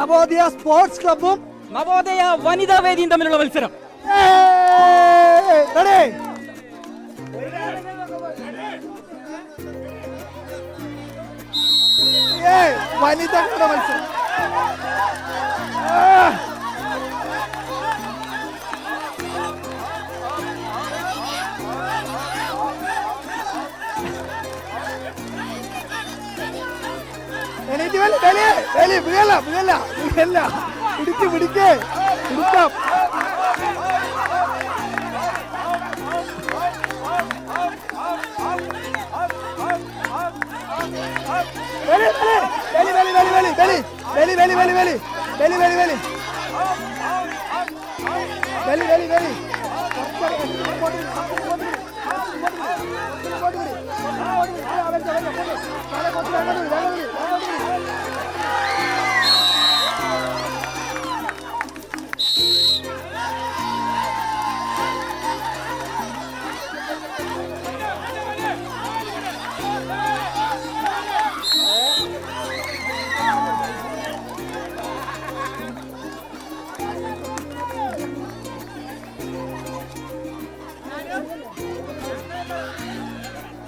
Navodaya sports ക്ലബും Navodaya വനിതാ വേദിയും തമ്മിലുള്ള മത്സരം. വനിതകളുടെ മത്സരം. പിടിക്ക് പിടിക്കാം.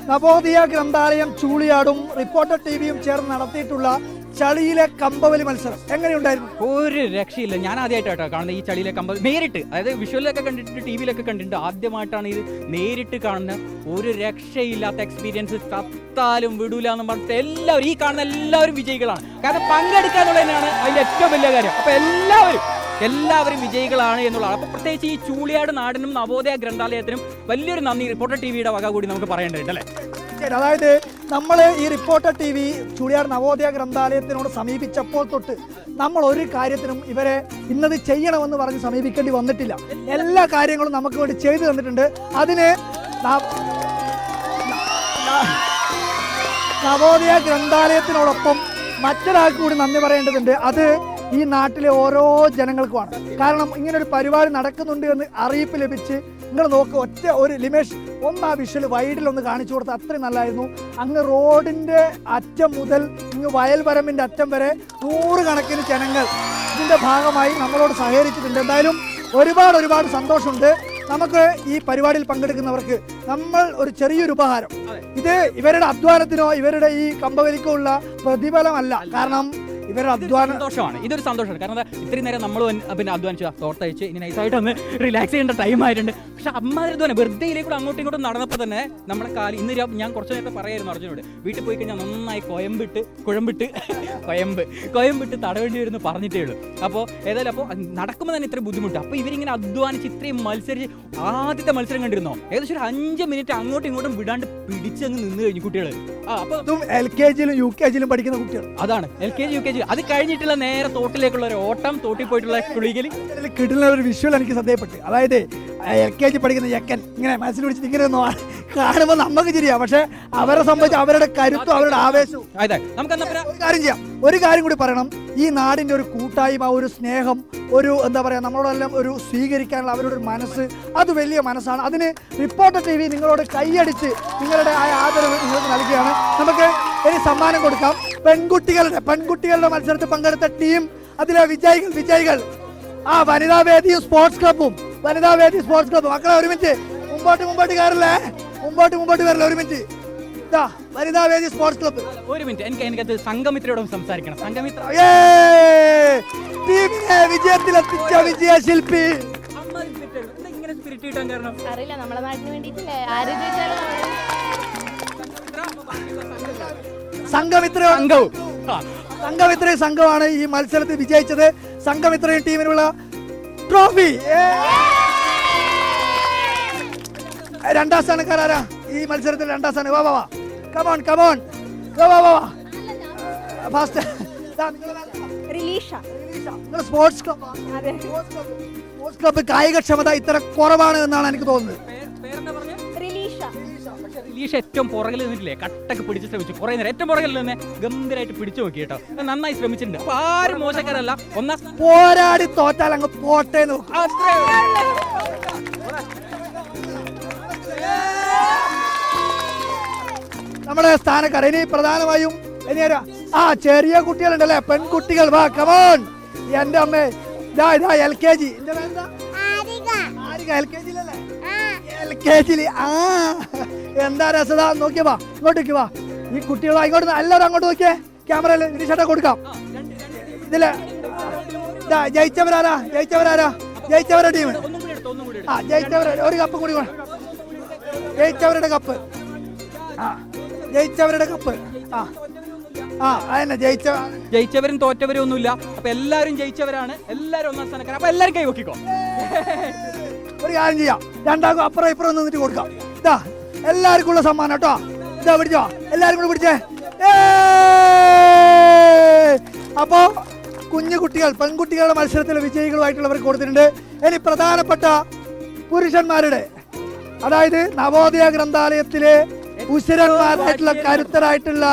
നവോദയ ഗ്രന്ഥാലയം ചൂളിയാടും റിപ്പോർട്ടർ ടിവിയും ചേർന്ന് നടത്തിയിട്ടുള്ള ചളിയിലെ കമ്പവലി മത്സരം എങ്ങനെയുണ്ടായിരുന്നു? ഒരു രക്ഷയില്ല. ഞാൻ ആദ്യമായിട്ടാണ് കാണുന്നത് ഈ ചളിയിലെ കമ്പ നേരിട്ട്. അതായത് വിഷ്വലൊക്കെ കണ്ടിട്ട് ടിവിയിലൊക്കെ കണ്ടിട്ടുണ്ട്, ആദ്യമായിട്ടാണ് ഇത് നേരിട്ട് കാണുന്നത്. ഒരു രക്ഷയില്ലാത്ത എക്സ്പീരിയൻസ്. ചത്താലും വിടൂല എന്ന് പറഞ്ഞിട്ട് എല്ലാവരും, ഈ കാണുന്ന എല്ലാവരും വിജയികളാണ്. കാരണം പങ്കെടുക്കാന്നുള്ളത് തന്നെയാണ് അതിന്റെ ഏറ്റവും വലിയ കാര്യം. അപ്പൊ എല്ലാവരും വിജയികളാണ് എന്നുള്ളതാണ്. അപ്പൊ പ്രത്യേകിച്ച് ഈ ചൂളിയാട് നാടിനും നവോദയ ഗ്രന്ഥാലയത്തിനും വലിയൊരു നന്ദി റിപ്പോർട്ടർ ടിവിയുടെ വക കൂടി നമുക്ക് പറയേണ്ടതുണ്ട് അല്ലേ? അതായത് നമ്മൾ ഈ Reporter T V Chooliyad Navodaya ഗ്രന്ഥാലയത്തിനോട് സമീപിച്ചപ്പോൾ തൊട്ട് നമ്മൾ ഒരു കാര്യത്തിനും ഇവരെ ഇന്നത് ചെയ്യണമെന്ന് പറഞ്ഞ് സമീപിക്കേണ്ടി വന്നിട്ടില്ല. എല്ലാ കാര്യങ്ങളും നമുക്ക് വേണ്ടി ചെയ്തു തന്നിട്ടുണ്ട്. അതിന് നവോദയ ഗ്രന്ഥാലയത്തിനോടൊപ്പം മറ്റൊരാൾക്ക് കൂടി നന്ദി പറയേണ്ടതുണ്ട്. അത് ഈ നാട്ടിലെ ഓരോ ജനങ്ങൾക്കുമാണ്. കാരണം ഇങ്ങനൊരു പരിപാടി നടക്കുന്നുണ്ട് എന്ന് അറിയിപ്പ് ലഭിച്ച് നിങ്ങൾ നോക്കുക, ഒറ്റ ഒരു ലിമേഷ് ഒന്ന് ആ വിഷ്വൽ വൈഡിലൊന്ന് കാണിച്ചു കൊടുത്താൽ അത്രയും നല്ലതായിരുന്നു. അങ്ങ് റോഡിൻ്റെ അറ്റം മുതൽ ഇങ്ങ് വയൽവരമ്പിൻ്റെ അറ്റം വരെ നൂറുകണക്കിന് ജനങ്ങൾ ഇതിൻ്റെ ഭാഗമായി നമ്മളോട് സഹകരിച്ചിട്ടുണ്ട്. എന്തായാലും ഒരുപാട് സന്തോഷമുണ്ട്. നമുക്ക് ഈ പരിപാടിയിൽ പങ്കെടുക്കുന്നവർക്ക് നമ്മൾ ഒരു ചെറിയൊരു ഉപഹാരം, ഇത് ഇവരുടെ അധ്വാനത്തിനോ ഇവരുടെ ഈ കമ്പവലിക്കോ ഉള്ള പ്രതിഫലമല്ല, കാരണം ഇവരുടെ സന്തോഷമാണ്. ഇതൊരു സന്തോഷമാണ്. കാരണം ഇത്രയും നേരം നമ്മൾ പിന്നെ അധ്വാനിച്ചു തോർത്തയച്ച് ഇനി നൈസായിട്ട് ഒന്ന് റിലാക്സ് ചെയ്യേണ്ട ടൈം ആയിട്ടുണ്ട്. പക്ഷെ അമ്മാതിരി വെറുതെയിലേക്കൂടെ അങ്ങോട്ടും ഇങ്ങോട്ടും നടന്നപ്പോൾ തന്നെ നമ്മുടെ കാലി ഇന്ന് ഞാൻ കുറച്ച് നേരത്തെ പറയായിരുന്നു അർജുനോട്, വീട്ടിൽ പോയി കഴിഞ്ഞാൽ നന്നായി കൊയമ്പിട്ട് തടവേണ്ടി വരുന്നു പറഞ്ഞിട്ടേ ഉള്ളൂ. അപ്പോൾ ഏതായാലും അപ്പോൾ നടക്കുമ്പോൾ തന്നെ ഇത്ര ബുദ്ധിമുട്ട്. അപ്പോൾ ഇവരിങ്ങനെ അധ്വാനിച്ച് ഇത്രയും മത്സരിച്ച് ആദ്യത്തെ മത്സരം കണ്ടിരുന്നോ, ഏകദേശം ഒരു 5 മിനിറ്റ് അങ്ങോട്ടും ഇങ്ങോട്ടും വിടാണ്ട് പിടിച്ചങ്ങ് നിന്ന് കഴിഞ്ഞു കുട്ടികൾ. അപ്പോൾ LKG യിലും UKG യിലും പഠിക്കുന്ന കുട്ടികൾ, അതാണ് LKG UKG. അത് കഴിഞ്ഞിട്ടുള്ള നേരെ തോട്ടിലേക്കുള്ള ഒരു ഓട്ടം, തോട്ടിൽ പോയിട്ടുള്ള കുളികലി കിട്ടുന്ന ഒരു വിഷ്വൽ എനിക്ക് ശ്രദ്ധയപ്പെട്ടു. അതായത് LKG പഠിക്കുന്ന യക്കൻ ഇങ്ങനെ മനസ്സിൽ പിടിച്ചിട്ട് ഇങ്ങനെ ഒന്നും കാണുമ്പോൾ നമുക്ക് ശരിയാ, പക്ഷെ അവരെ സംബന്ധിച്ച് അവരുടെ കരുത്തും അവരുടെ ആവേശവും. ഒരു കാര്യം കൂടി പറയണം, ഈ നാടിന്റെ ഒരു കൂട്ടായ്മ, ഒരു സ്നേഹം, ഒരു എന്താ പറയാ, നമ്മളോടെല്ലാം ഒരു സ്വീകരിക്കാനുള്ള അവരുടെ ഒരു മനസ്സ്, അത് വലിയ മനസ്സാണ്. അതിന് റിപ്പോർട്ടർ TV നിങ്ങളോട് കൈയടിച്ച് നിങ്ങളുടെ ആ ആദരവ് നിങ്ങൾക്ക് നൽകുകയാണ്. നമുക്ക് ഇനി സമ്മാനം കൊടുക്കാം. പെൺകുട്ടികളുടെ മത്സരത്തിൽ പങ്കെടുത്ത ടീം, അതിലെ വിജയികൾ ആ വനിതാവേദി സ്പോർട്സ് ക്ലബും മക്കളെ ഒരു മിനിറ്റ് മുമ്പോട്ട് കയറില്ലേ, മുമ്പോട്ട് വരില്ല, ഒരു മിനിറ്റ്. വനിതാവേദി സ്പോർട്സ് ക്ലബ്ബ്, ഒരു മിനിറ്റ്, എനിക്കത് സംഘമിത്രയോടും സംസാരിക്കണം. സംഘമിത്ര ടീമിനെ വിജയത്തിലെത്തിച്ച വിജയശില്പി. സംഘമിത്രയും സംഘമാണ് ഈ മത്സരത്തിൽ വിജയിച്ചത്. സംഘമിത്രയും ടീമിനുള്ള ട്രോഫി. രണ്ടാം സ്ഥാനക്കാരാ ഈ മത്സരത്തിൽ? രണ്ടാം സ്ഥാനം. വാ കമോൺ ഫാസ്റ്റ്. സ്പോർട്സ് ക്ലബ്ബ് കായികക്ഷമത ഇത്ര കുറവാണ് എന്നാണ് എനിക്ക് തോന്നുന്നത്. റിലീഷ ഏറ്റവും പുറകിൽ നിന്നിട്ടില്ലേ, കട്ടൊക്കെ പിടിച്ച് ശ്രമിച്ചു കുറേ നേരം. ഏറ്റവും പുറകിൽ തന്നെ ഗംഭീരമായിട്ട് പിടിച്ചു നോക്കി കേട്ടോ, നന്നായി ശ്രമിച്ചിട്ടുണ്ട്. അപ്പൊ ആരും മോശക്കാരല്ല. ഒന്നാം പോരാടി തോറ്റാൽ അങ്ങ് പോട്ടെ നോക്കും. നമ്മുടെ സ്ഥാനക്കാർ ഇനി പ്രധാനമായും ചെറിയ കുട്ടികളുണ്ടല്ലേ, പെൺകുട്ടികൾ. വാ കമോൺ, എന്റെ അമ്മേ ഇതാ LKG LKG LKG എന്താ രസത നോക്കിയവാ ഇങ്ങോട്ടേക്ക് വാ ഈ കുട്ടികളെ ഇങ്ങോട്ട് എല്ലാവരും അങ്ങോട്ട് നോക്കിയേ ക്യാമറയിൽ ഇനിഷേട്ടാ കൊടുക്കാം ഇതില് ജയിച്ചവരാരാ ജയിച്ചവരുടെ ടീം ജയിച്ചവർ ഒരു കപ്പ് കൂടി ജയിച്ചവരുടെ കപ്പ് ജയിച്ചവരുടെ കപ്പ് അതന്നെ ജയിച്ചവരും തോറ്റവരും ഒന്നുമില്ല. അപ്പൊ എല്ലാവരും ജയിച്ചവരാണ്, എല്ലാവരും ഒന്നാം സ്ഥാനക്കാർ. അപ്പൊ എല്ലാവരും കൈ നോക്കിക്കോ. ഒരു കാര്യം ചെയ്യാം, രണ്ടാക്കും അപ്പുറം ഇപ്പുറം നിന്നിട്ട് കൊടുക്കാം. ഇതാ എല്ലാവർക്കും ഉള്ള സമ്മാനം കേട്ടോ. ഇതാ പിടിച്ചോ, എല്ലാവരും കൂടെ പിടിച്ചേ. അപ്പോ കുഞ്ഞു കുട്ടികൾ പെൺകുട്ടികളുടെ മത്സരത്തിലെ വിജയികളുമായിട്ടുള്ളവർക്ക് കൊടുത്തിട്ടുണ്ട്. ഇനി പ്രധാനപ്പെട്ട പുരുഷന്മാരുടെ, അതായത് നവോദയ ഗ്രന്ഥാലയത്തിലെ ഉശിരന്മാരായിട്ടുള്ള കരുത്തരായിട്ടുള്ള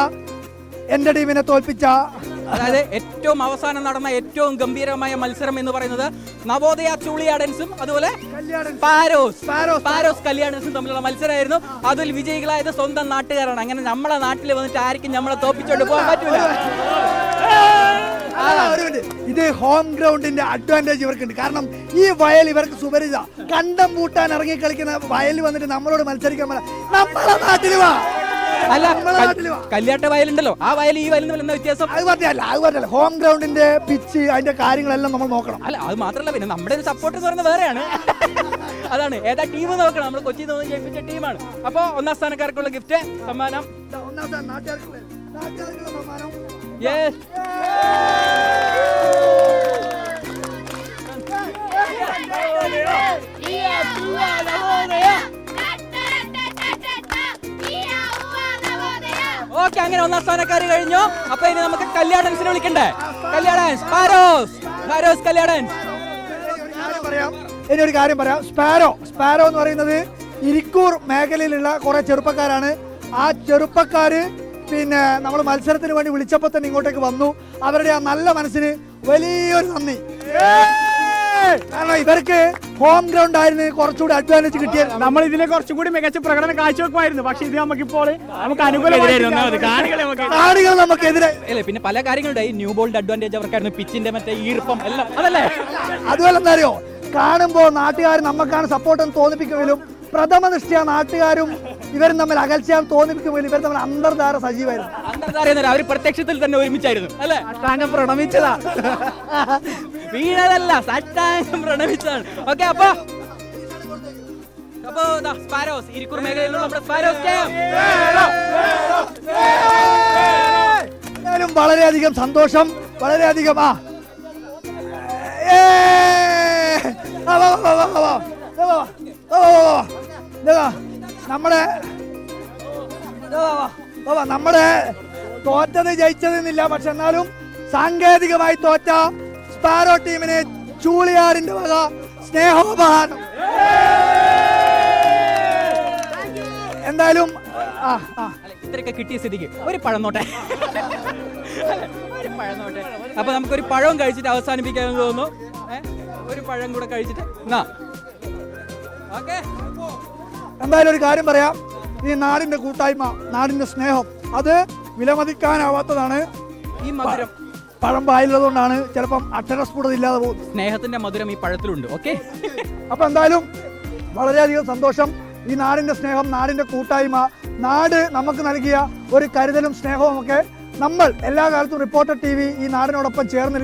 എന്റെ ടീമിനെ തോൽപ്പിച്ച, അതായത് ഏറ്റവും അവസാനം നടന്ന ഏറ്റവും ഗംഭീരമായ മത്സരം എന്ന് പറയുന്നത് നവോദയ ചൂളിയാഡൻസും അതുപോലെ പാരോസ് കല്യാണൻസും തമ്മിലുള്ള മത്സരമായിരുന്നു. അതിൽ വിജയികളായത് സ്വന്തം നാട്ടുകാരാണ്. അങ്ങനെ നമ്മളെ നാട്ടിൽ വന്നിട്ട് ആർക്കും നമ്മളെ തോപ്പിച്ചോണ്ട് പോകാൻ പറ്റൂല. ഇത് ഹോം ഗ്രൗണ്ടിന്റെ അഡ്വാൻറ്റേജ് ഇവർക്കുണ്ട്. കാരണം ഈ വയൽ ഇവർക്ക് സുപരിചിത. കണ്ടം പൂട്ടാൻ ഇറങ്ങി കളിക്കുന്ന വയൽ വന്നിട്ട് നമ്മളോട് മത്സരിക്കാൻ നമ്മളെ നാട്ടിൽ വാ. അല്ല, കല്യാട്ട വയലുണ്ടല്ലോ, ആ വയൽ ഈ വയലിന് എന്താ വ്യത്യാസം? അത് പറഞ്ഞല്ല ഹോം ഗ്രൗണ്ടിന്റെ പിച്ച് അതിന്റെ കാര്യങ്ങളെല്ലാം നമ്മൾ നോക്കണം. അല്ല, അത് മാത്രമല്ല, പിന്നെ നമ്മുടെ ഒരു സപ്പോർട്ട് എന്ന് പറയുന്നത് വേറെയാണ്. അതാണ് ഏതാ ടീം നോക്കണം. നമ്മൾ കൊച്ചി തോന്നി ജയിപ്പിച്ച ടീമാണ്. അപ്പൊ ഒന്നാം സ്ഥാനക്കാർക്കുള്ള ഗിഫ്റ്റ് സമ്മാനം. ഓക്കെ, അങ്ങനെ ഒന്നാം സ്ഥാനക്കാർ കഴിഞ്ഞു. അപ്പൊ ഇനി നമുക്ക് കല്യാണൻസിനെ വിളിക്കണ്ടേ? കല്യാണൻസ്, പാരോസ് കല്യാണൻസ്. ഇനി ഒരു കാര്യം പറയാം. സ്പാരോ എന്ന് പറയുന്നത് ഇരിക്കൂർ മേഖലയിലുള്ള കുറെ ചെറുപ്പക്കാരാണ്. ആ ചെറുപ്പക്കാര് പിന്നെ നമ്മൾ മത്സരത്തിന് വേണ്ടി വിളിച്ചപ്പോൾ തന്നെ ഇങ്ങോട്ടേക്ക് വന്നു. അവരുടെ ആ നല്ല മനസ്സിന് വലിയൊരു നന്ദി. കാരണം ഇവർക്ക് ഹോം ഗ്രൗണ്ട് ആയിരുന്നു കുറച്ചുകൂടി അഡ്വാൻറ്റേജ് കിട്ടിയത്. നമ്മൾ ഇതിനെ കുറച്ചും കൂടി മികച്ച പ്രകടനം കാഴ്ചവെക്കുമായിരുന്നു. പക്ഷെ ഇത് നമുക്കിപ്പോൾ നമുക്ക് അനുകൂലമായിരുന്നു. കാണികൾ നമുക്കെതിരെ. പിന്നെ പല കാര്യങ്ങളുടെ ന്യൂ ബോൾഡ് അഡ്വാൻറ്റേജ് അവർക്കായിരുന്നു. പിച്ചിന്റെ മറ്റേ ഈർപ്പം എല്ലാം അതല്ലേ. അതുപോലെ എന്താ അറിയോ, കാണുമ്പോൾ നാട്ടുകാർ നമുക്കാണ് സപ്പോർട്ടെന്ന് തോന്നിപ്പിക്കുമെങ്കിലും പ്രഥമ ദൃഷ്ടിയ നാട്ടുകാരും ഇവരും തമ്മിൽ അകൽച്ചയാൻ തോന്നിപ്പിക്കുമെങ്കിലും ഇവർ തമ്മിൽ അന്തർധാര സജീവമായിരുന്നു. അവർ പ്രത്യക്ഷത്തിൽ തന്നെ ഒരുമിച്ചായിരുന്നു അല്ലേ? അഷ്ടാംഗം പ്രണമിച്ചതാ, വീണതല്ല, അഷ്ടാംഗം പ്രണമിച്ചതാണ്. ഓക്കെ, അപ്പൊ സ്പാരോസ് ഇരിക്കൂർ മേഖലയിലുള്ള നമ്മുടെ സ്പാരോസ് വളരെയധികം സന്തോഷം, വളരെയധികം നമ്മുടെ തോറ്റത് ജയിച്ചതെന്നില്ല. പക്ഷെ എന്നാലും സാങ്കേതികമായി തോറ്റ സ്പാരോ ടീമിന് ചൂളിയാടിന്റെ വക സ്നേഹോപഹാരം. എന്തായാലും ഇത്രയൊക്കെ കിട്ടിയ സ്ഥിതിക്ക് ഒരു പഴം നോട്ടെ. അപ്പൊ നമുക്കൊരു പഴം കഴിച്ചിട്ട് അവസാനിപ്പിക്കാമെന്ന് തോന്നുന്നു. ഒരു പഴം കൂടെ കഴിച്ചിട്ട് എന്തായാലും ഒരു കാര്യം പറയാം. ഈ നാടിന്റെ കൂട്ടായ്മ, നാടിന്റെ സ്നേഹം, അത് വിലമതിക്കാനാവാത്തതാണ്. ഈ മധുരം പഴം പായുള്ളതുകൊണ്ടാണ് ചിലപ്പം അക്ഷരസ്ഫുടത ഇല്ലാതെ പോകും. സ്നേഹത്തിന്റെ മധുരം ഈ പഴത്തിലുണ്ട്. ഓക്കെ, അപ്പൊ എന്തായാലും വളരെയധികം സന്തോഷം. ഈ നാടിന്റെ സ്നേഹം, നാടിന്റെ കൂട്ടായ്മ, നാട് നമുക്ക് നൽകിയ ഒരു കരുതലും സ്നേഹവും ഒക്കെ നമ്മൾ എല്ലാ കാലത്തും റിപ്പോർട്ടർ TV ഈ നാടിനോടൊപ്പം ചേർന്ന്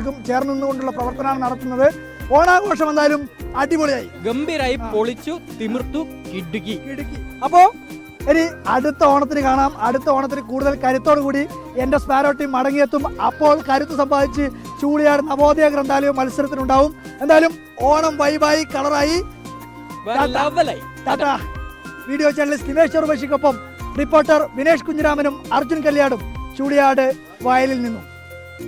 നിന്നുകൊണ്ടുള്ള പ്രവർത്തനമാണ് നടത്തുന്നത്. ഓണാഘോഷം എന്തായാലും അടിപൊളിയായി, ഗംഭീരായി, പൊളിച്ചു, തിമിർത്തു, കിടുക്കി. അപ്പോ ഇനി അടുത്ത ഓണത്തിന് കാണാം. അടുത്ത ഓണത്തിന് കൂടുതൽ കരുത്തോടു കൂടി എന്റെ സ്പാരോ ടീം മടങ്ങിയെത്തും. അപ്പോൾ കരുത്ത് സമ്പാദിച്ച് ചൂളിയാട് നവോദയ ഗ്രന്ഥാലയം മത്സരത്തിനുണ്ടാവും. എന്തായാലും ഓണം വൈബായി, കളറായി. വീഡിയോ ജേർണലിസ്റ്റ് നിമേഷ് ചെറുപശിക്കൊപ്പം റിപ്പോർട്ടർ വിനേഷ് കുഞ്ഞിരാമനും അർജുൻ കല്യാടും ചൂളിയാട് വയലിൽ നിന്നും.